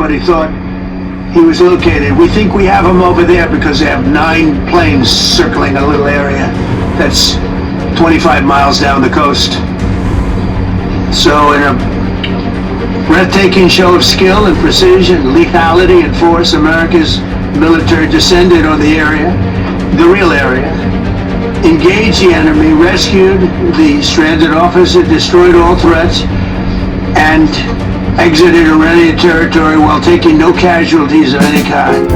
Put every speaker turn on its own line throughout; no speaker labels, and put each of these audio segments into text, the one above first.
everybody thought he was located. We think we have him over there because they have 9 planes circling a little area that's 25 miles down the coast. So in a breathtaking show of skill and precision, lethality and force, America's military descended on the area, the real area, engaged the enemy, rescued the stranded officer, destroyed all threats, and exited Iranian territory while taking no casualties of any kind.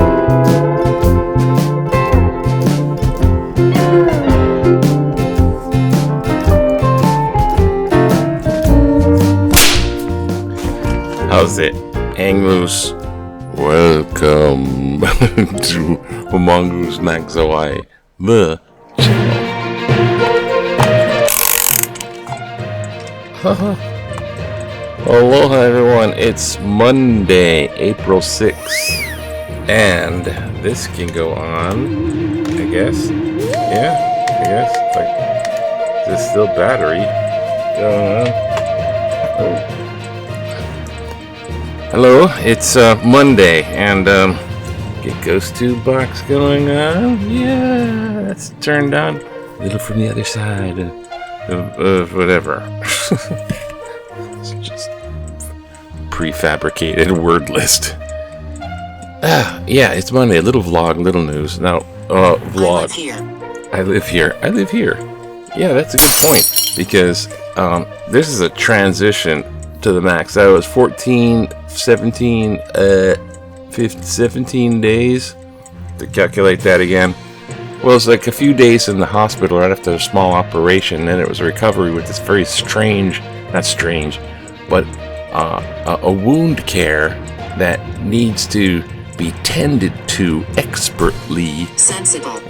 How's it? Hang loose. Welcome to Mongoose Naxawai, the channel. Aloha everyone, it's Monday, April 6th, and this can go on, I guess. Like, is this still battery going on? Hello, it's Monday, and get Ghost Tube box going on. Yeah, that's turned on a little from the other side of whatever. It's just prefabricated word list. Yeah, it's Monday. A little vlog, little news. Now, vlog. I live here. Yeah, that's a good point, because this is a transition to the max. That was 17 days to calculate that again. Well, it's like a few days in the hospital right after a small operation, and then it was a recovery with this very a wound care that needs to be tended to expertly. Sensible.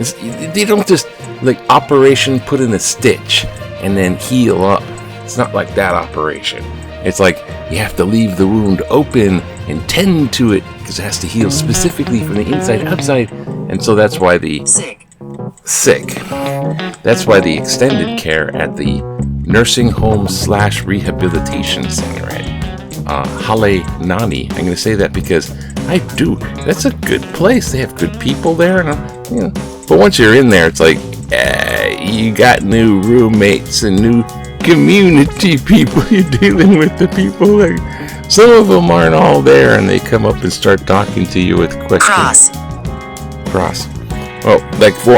They don't just like operation, put in a stitch, and then heal up. It's not like that operation. It's like you have to leave the wound open and tend to it because it has to heal specifically from the inside outside, and so that's why the sick. That's why the extended care at the nursing home / rehabilitation center at Hale Nani. I'm going to say that because I do. That's a good place. They have good people there, and But once you're in there, it's like you got new roommates and new community people. You're dealing with the people. Like some of them aren't all there, and they come up and start talking to you with questions. Cross. Well,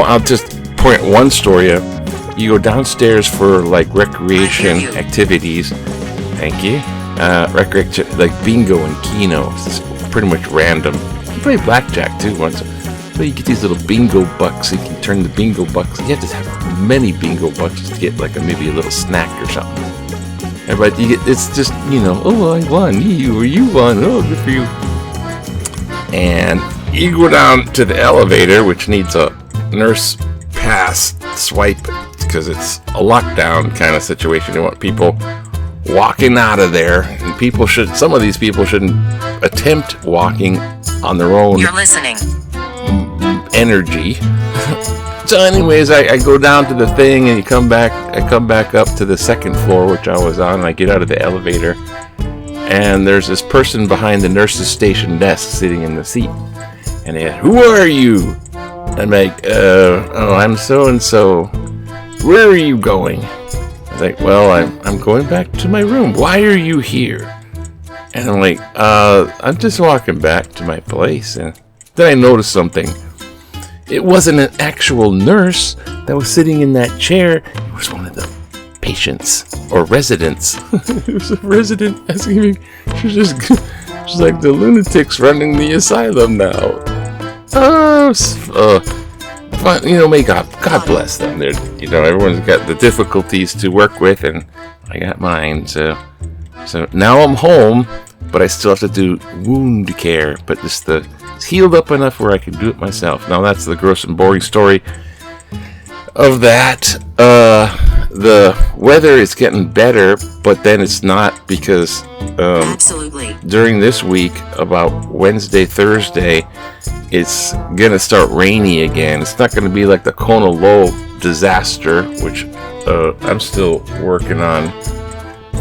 I'll just point one story out. You go downstairs for like recreation activities. Thank you. Recreation like bingo and keno. It's pretty much random. You play blackjack too once. But you get these little bingo bucks. You can turn the bingo bucks. You have to have many bingo bucks to get like maybe a little snack or something. But you get, it's just, oh, I won. You won. Oh, good for you. And you go down to the elevator, which needs a nurse pass swipe because it's a lockdown kind of situation. You want people walking out of there, and some of these people shouldn't attempt walking on their own. You're listening. Energy. So anyways, I go down to the thing, and I come back up to the second floor, which I was on, and I get out of the elevator, and there's this person behind the nurse's station desk sitting in the seat, and they who are you? I'm like, I'm so and so. Where are you going? I was like, well, I'm going back to my room. Why are you here? And I'm like, I'm just walking back to my place. And then I noticed something. It wasn't an actual nurse that was sitting in that chair. It was one of the patients or residents. It was a resident asking me. She's like the lunatics running the asylum now. May God bless them. They're, everyone's got the difficulties to work with, and I got mine. So now I'm home, but I still have to do wound care. But it's healed up enough where I can do it myself. Now that's the gross and boring story of that. The weather is getting better, but then it's not because absolutely during this week, about Wednesday, Thursday, it's gonna start rainy again. It's not gonna be like the Kona Low disaster, which I'm still working on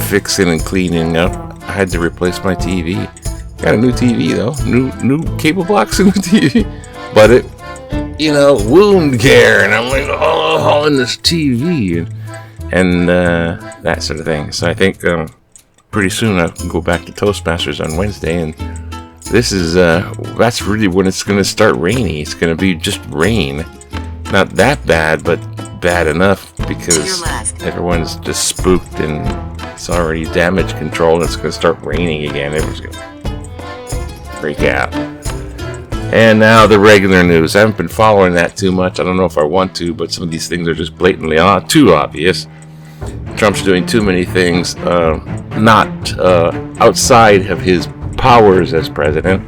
fixing and cleaning up. I had to replace my TV. Got a new TV though, new cable box and new TV, but it, wound care, and I'm like, oh, in this TV, and that sort of thing. So I think pretty soon I can go back to Toastmasters on Wednesday, and this is that's really when it's going to start rainy. It's going to be just rain, not that bad, but bad enough because everyone's just spooked and it's already damage control, and it's going to start raining again. Everyone's going to freak out. And now the regular news. I haven't been following that too much. I don't know if I want to, but some of these things are just blatantly too obvious. Trump's doing too many things not outside of his powers as president,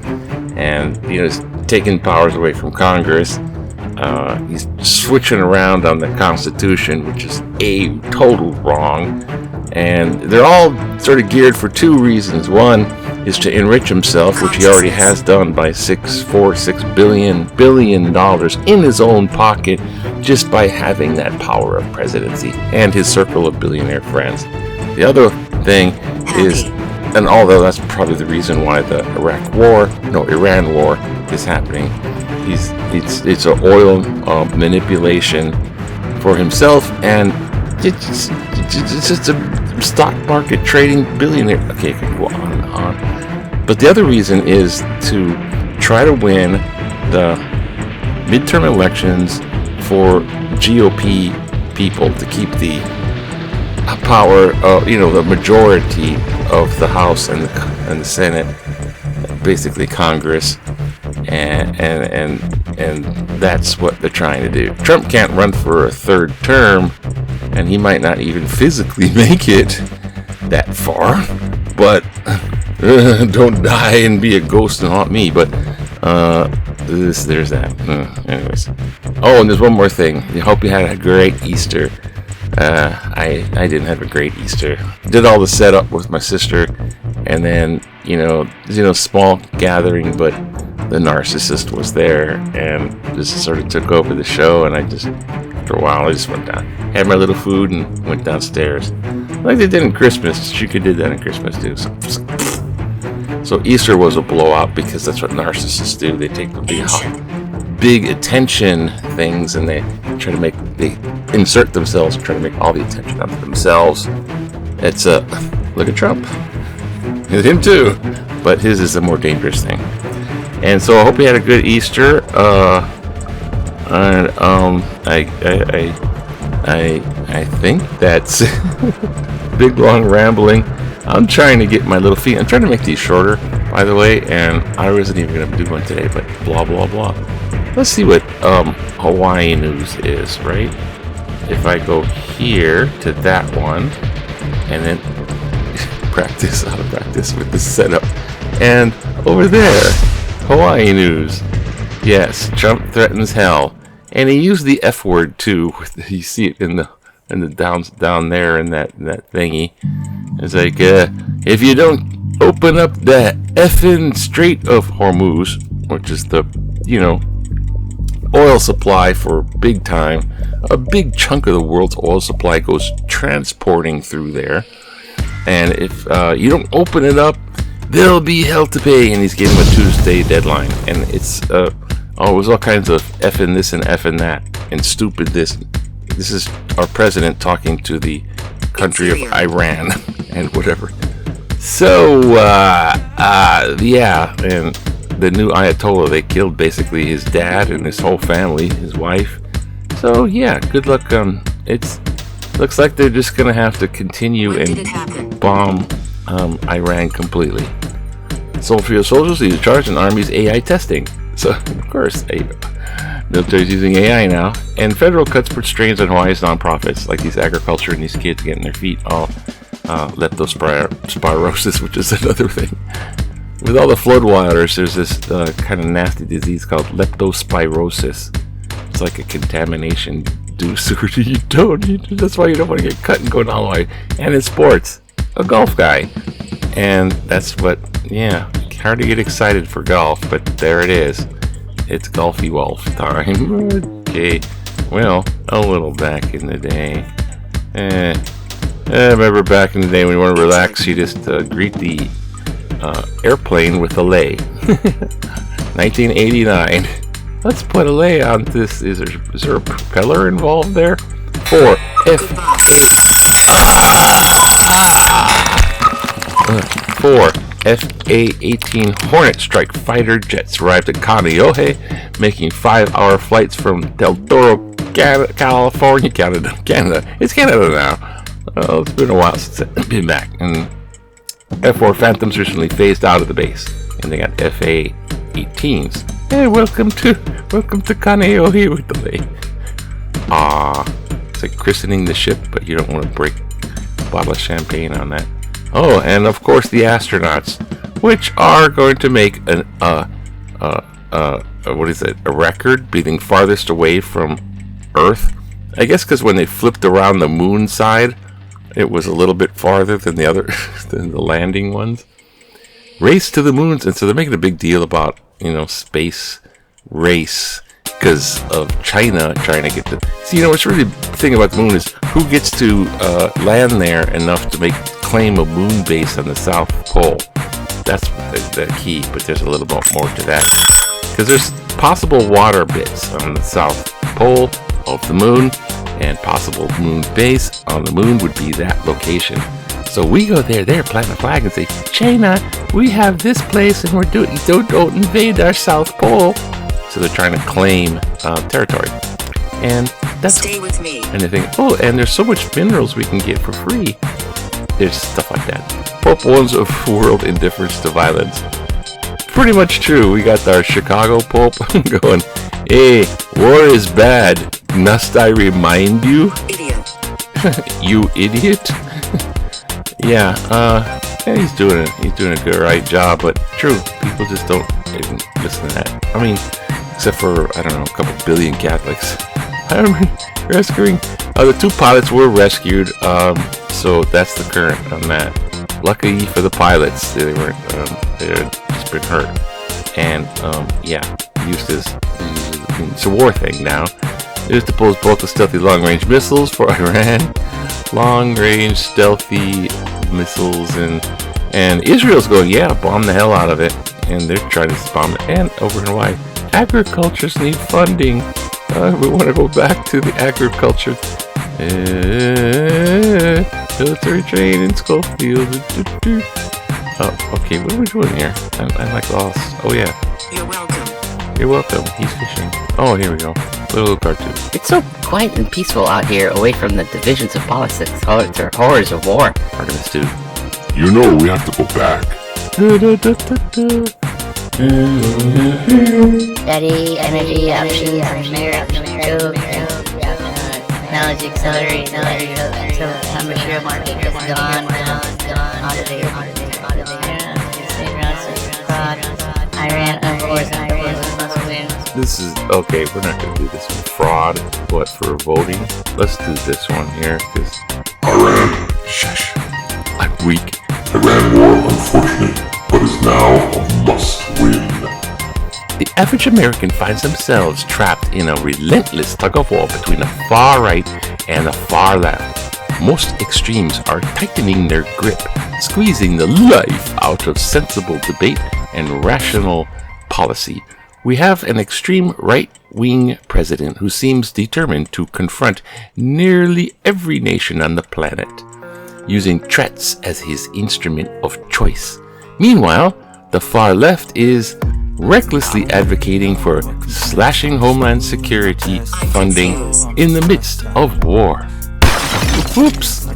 and he's taking powers away from Congress. He's switching around on the Constitution, which is a total wrong, and they're all sort of geared for two reasons. One is to enrich himself, which he already has done by $6 billion in his own pocket just by having that power of presidency and his circle of billionaire friends. The other thing is, and although that's probably the reason why the Iran war is happening, it's an oil manipulation for himself, and it's just a stock market trading billionaire. Okay, I can go on and on. But the other reason is to try to win the midterm elections for GOP people, to keep the power, the majority of the House and the Senate, basically Congress, and that's what they're trying to do. Trump can't run for a third term, and he might not even physically make it that far, but don't die and be a ghost and haunt me. But there's that. Anyways. Oh, and there's one more thing. I hope you had a great Easter. I didn't have a great Easter. Did all the setup with my sister, and then small gathering, but the narcissist was there and just sort of took over the show, and I just, after a while, I just went down, had my little food, and went downstairs like they did in Christmas. She did that in Christmas too. So Easter was a blowout because that's what narcissists do. They take the big attention things, and they insert themselves and try to make all the attention onto themselves. It's look at Trump, him too, but his is a more dangerous thing. And so I hope you had a good Easter. And I think that's big long rambling. I'm trying to get my little feet. I'm trying to make these shorter, by the way, and I wasn't even going to do one today, but blah blah blah. Let's see what Hawaii news is, right? If I go here to that one, and then practice with the setup, and over there, Hawaii news. Yes, Trump threatens hell, and he used the F word too. You see it in the down there in that thingy. It's like, if you don't open up that effing Strait of Hormuz, which is the oil supply for big time, a big chunk of the world's oil supply goes transporting through there, and if you don't open it up, there'll be hell to pay. And he's giving him a Tuesday deadline, and it's it was all kinds of effing this and effing that and stupid this. This is our president talking to the country of Iran and whatever. So yeah, and the new Ayatollah, they killed basically his dad and his whole family, his wife. So yeah, good luck. It's looks like they're just gonna have to continue and bomb Iran completely. Soldiers lead the charge in Army's AI testing. So of course, military's using AI now, and federal cuts put strains on Hawaii's nonprofits, like these agriculture and these kids getting their feet all leptospirosis, which is another thing. With all the floodwaters, there's this kind of nasty disease called leptospirosis. It's like a contamination that's why you don't want to get cut and go down the way. And in sports, a golf guy. And that's what, hard to get excited for golf, but there it is. It's Golfy Wolf time. Okay, well, a little back in the day. I remember back in the day when you want to relax, you just greet the airplane with a lay. 1989. Let's put a lay on this. Is there a propeller involved there? 4 FA-18 Hornet strike fighter jets arrived at Kaneohe, making 5-hour flights from Del Toro, California, Canada. It's Canada now. It's been a while since I've been back. And F-4 Phantoms recently phased out of the base, and they got FA-18s. Hey, welcome to Kaneohe with the lake. It's like christening the ship, but you don't want to break a bottle of champagne on that. Oh, and of course the astronauts, which are going to make a record, being farthest away from Earth. I guess because when they flipped around the moon side, it was a little bit farther than the other, than the landing ones. Race to the moons, and so they're making a big deal about, space race because of China trying to get the. See, what's really the thing about the moon is who gets to land there enough to claim a moon base on the South Pole. That's the key, but there's a little bit more to that because there's possible water bits on the South Pole of the moon, and possible moon base on the moon would be that location. So we go there, plant a flag and say, China, we have this place and we're doing, don't invade our South Pole. So they're trying to claim territory. And that's,
stay with me.
And they think, oh, and there's so much minerals we can get for free. There's stuff like that. Pope warns of world indifference to violence. Pretty much true. We got our Chicago Pope going, hey, war is bad. Must I remind you?
Idiot.
You idiot. Yeah, he's doing it. He's doing a good right job, but true, people just don't even listen to that. I mean, except for, I don't know, a couple billion Catholics. I'm rescuing. The 2 pilots were rescued, so that's the current on that. Luckily for the pilots, they weren't, they'd just been hurt. And, it's a war thing now. It is to pose both the stealthy long-range missiles for Iran, long-range stealthy missiles, and Israel's going, yeah, bomb the hell out of it, and they're trying to bomb it. And over in Hawaii, agricultures need funding. We want to go back to the agriculture. Military train in Schofield. Oh, okay, what are we doing here? I'm like lost. Oh yeah.
You're welcome.
You're welcome. He's fishing. Oh, here we go. Little cartoon.
It's so quiet and peaceful out here, away from the divisions of politics, horrors of war.
Artemis II.
We have to go back.
Steady energy options, technology accelerate, temperature market is gone, out of there. Iran, of course, must win.
This is, okay, we're not going to do this one. Fraud, what, for voting? Let's do this one here, because...
Iran, shush.
I'm weak.
Iran war, unfortunate, but is now a must-win.
The average American finds themselves trapped in a relentless tug-of-war between the far right and the far left. Most extremes are tightening their grip, squeezing the life out of sensible debate and rational policy. We have an extreme right-wing president who seems determined to confront nearly every nation on the planet, using threats as his instrument of choice. Meanwhile, the far left is recklessly advocating for slashing Homeland Security funding in the midst of war. Oops!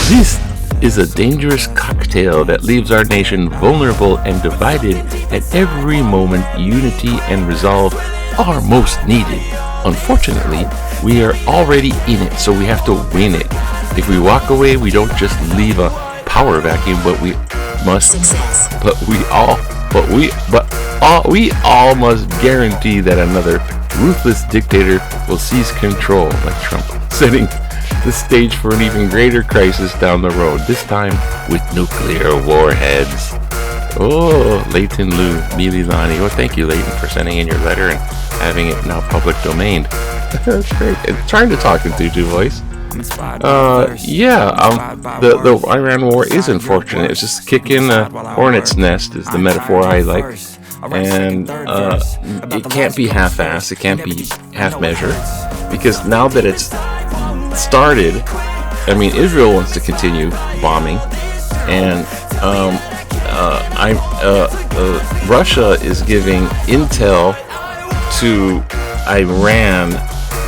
This is a dangerous cocktail that leaves our nation vulnerable and divided at every moment. Unity and resolve are most needed. Unfortunately, we are already in it, so we have to win it. If we walk away, we don't just leave a power vacuum, but we must. We all must guarantee that another ruthless dictator will seize control, like Trump, setting the stage for an even greater crisis down the road, this time with nuclear warheads. Oh, Leighton Lou, Mililani. Oh, thank you, Leighton, for sending in your letter and having it now public domain. That's great. And trying to talk into your voice. The Iran war is unfortunate. It's just kicking a hornet's nest is the metaphor I like. And it can't be half-assed, it can't be half-measured, because now that it's started, I mean, Israel wants to continue bombing, and Russia is giving intel to Iran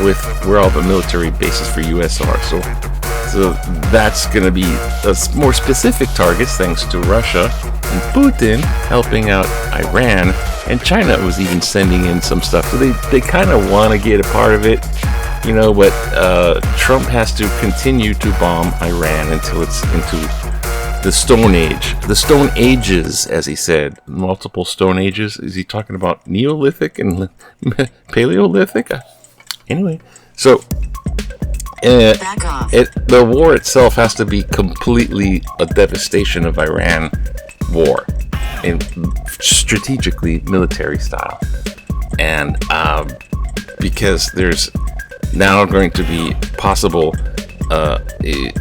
with where all the military bases for US are. So that's going to be more specific targets thanks to Russia and Putin helping out Iran, and China was even sending in some stuff. So they kind of want to get a part of it, you know, but Trump has to continue to bomb Iran until it's into the Stone Age. The Stone Ages, as he said. Multiple Stone Ages. Is he talking about Neolithic and Paleolithic? Anyway, so the war itself has to be completely a devastation of Iran war, in strategically military style, and because there's now going to be possible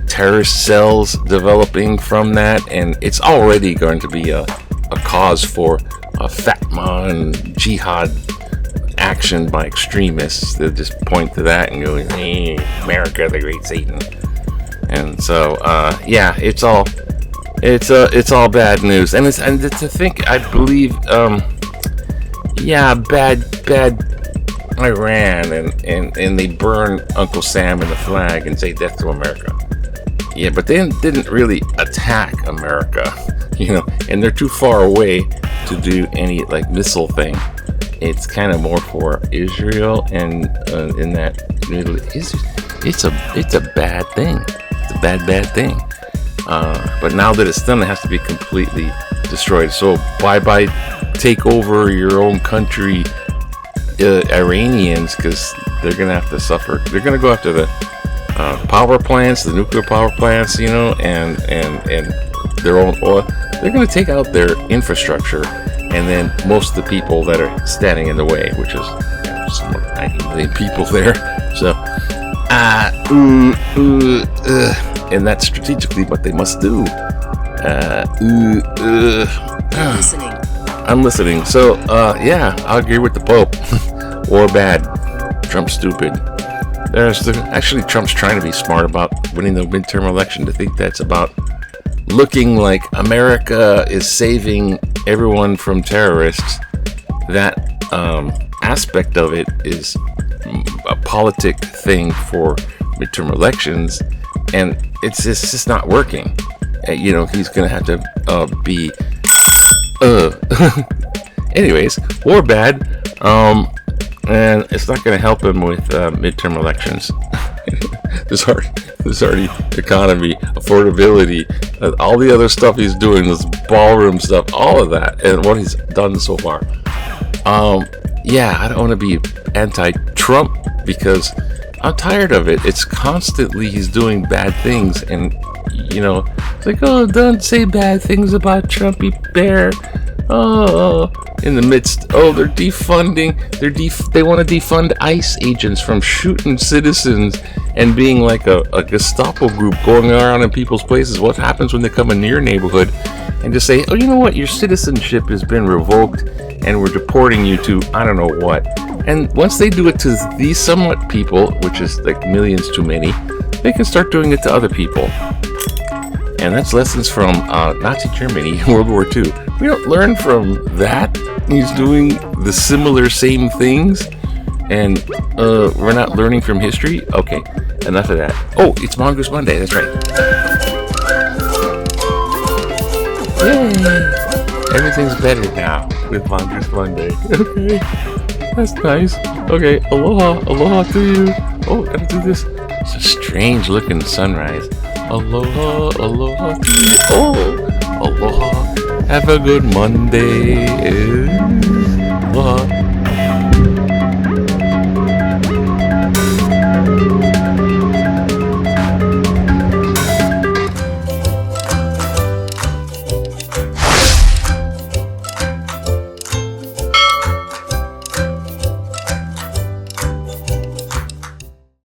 terrorist cells developing from that, and it's already going to be a cause for a Fatma and jihad action by extremists that just point to that and go, hey, America, the great Satan. And so yeah, it's all bad news, and to think, I believe bad Iran, and they burn Uncle Sam and the flag and say death to America. Yeah, but they didn't really attack America, you know, and they're too far away to do any like missile thing. It's kind of more for Israel, and in that it's a bad thing. It's a bad thing. But now that it's done, it has to be completely destroyed. So bye take over your own country, Iranians, because they're gonna have to suffer. They're gonna go after the power plants, the nuclear power plants, you know, and their own oil. They're gonna take out their infrastructure, and then most of the people that are standing in the way, which is somewhat 90 million people there. So, and that's strategically what they must do. I'm listening. So, yeah, I agree with the Pope. War bad. Trump's stupid. Actually, Trump's trying to be smart about winning the midterm election. To think that's about looking like America is saving everyone from terrorists. That aspect of it is a politic thing for midterm elections, and it's just not working. You know, he's gonna have to be anyways, war bad, and it's not gonna help him with midterm elections. There's already economy, affordability, all the other stuff he's doing, this ballroom stuff, all of that, and what he's done so far. Yeah, I don't want to be anti-Trump because I'm tired of it. It's constantly he's doing bad things, and you know, it's like, oh, don't say bad things about Trumpy Bear. Oh, in the midst, they're defunding. They want to defund ICE agents from shooting citizens and being like a Gestapo group going around in people's places. What happens when they come into your neighborhood and just say, oh, you know what, your citizenship has been revoked and we're deporting you to I don't know what. And once they do it to these somewhat people, which is like millions too many, they can start doing it to other people. And that's lessons from Nazi Germany in World War II. We don't learn from that. He's doing the similar same things, and we're not learning from history. Okay, enough of that. Oh, it's Mongoose Monday. That's right. Yay! Everything's better now with Mongoose Monday. Okay, that's nice. Okay, aloha to you. Oh, gotta do this. It's a strange looking sunrise. Aloha to you. Oh, aloha. Have a good Monday. Aloha.